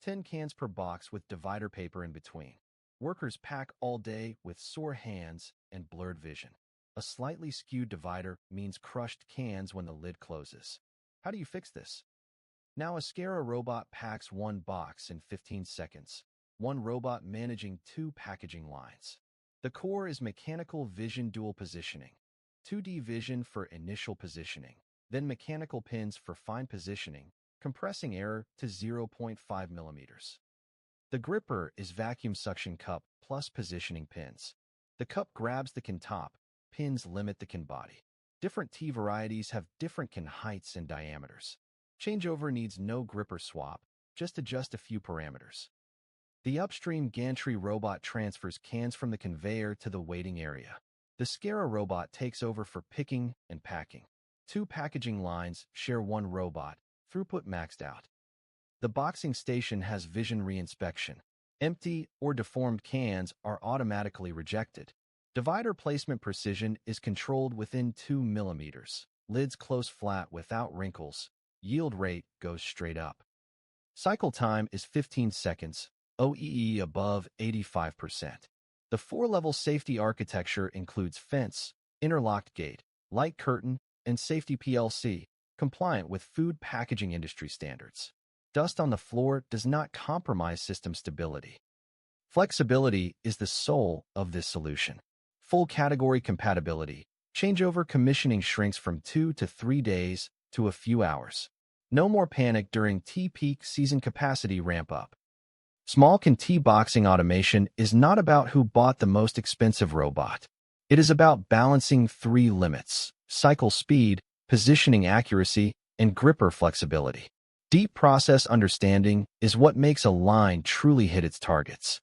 10 cans per box with divider paper in between. Workers pack all day with sore hands and blurred vision. A slightly skewed divider means crushed cans when the lid closes. How do you fix this? Now a SCARA robot packs one box in 15 seconds. One robot managing two packaging lines. The core is mechanical vision dual positioning. 2D vision for initial positioning, then mechanical pins for fine positioning, compressing error to 0.5 millimeters. The gripper is vacuum suction cup plus positioning pins. The cup grabs the can top, pins limit the can body. Different T varieties have different can heights and diameters. Changeover needs no gripper swap, just adjust a few parameters. The upstream gantry robot transfers cans from the conveyor to the waiting area. The SCARA robot takes over for picking and packing. Two packaging lines share one robot, throughput maxed out. The boxing station has vision reinspection. Empty or deformed cans are automatically rejected. Divider placement precision is controlled within 2 millimeters. Lids close flat without wrinkles. Yield rate goes straight up. Cycle time is 15 seconds, OEE above 85%. The 4-level safety architecture includes fence, interlocked gate, light curtain, and safety PLC, compliant with food packaging industry standards. Dust on the floor does not compromise system stability. Flexibility is the soul of this solution. Full category compatibility. Changeover commissioning shrinks from 2 to 3 days to a few hours. No more panic during T-peak season capacity ramp-up. Small can T-boxing automation is not about who bought the most expensive robot. It is about balancing 3 limits: cycle speed, positioning accuracy, and gripper flexibility. Deep process understanding is what makes a line truly hit its targets.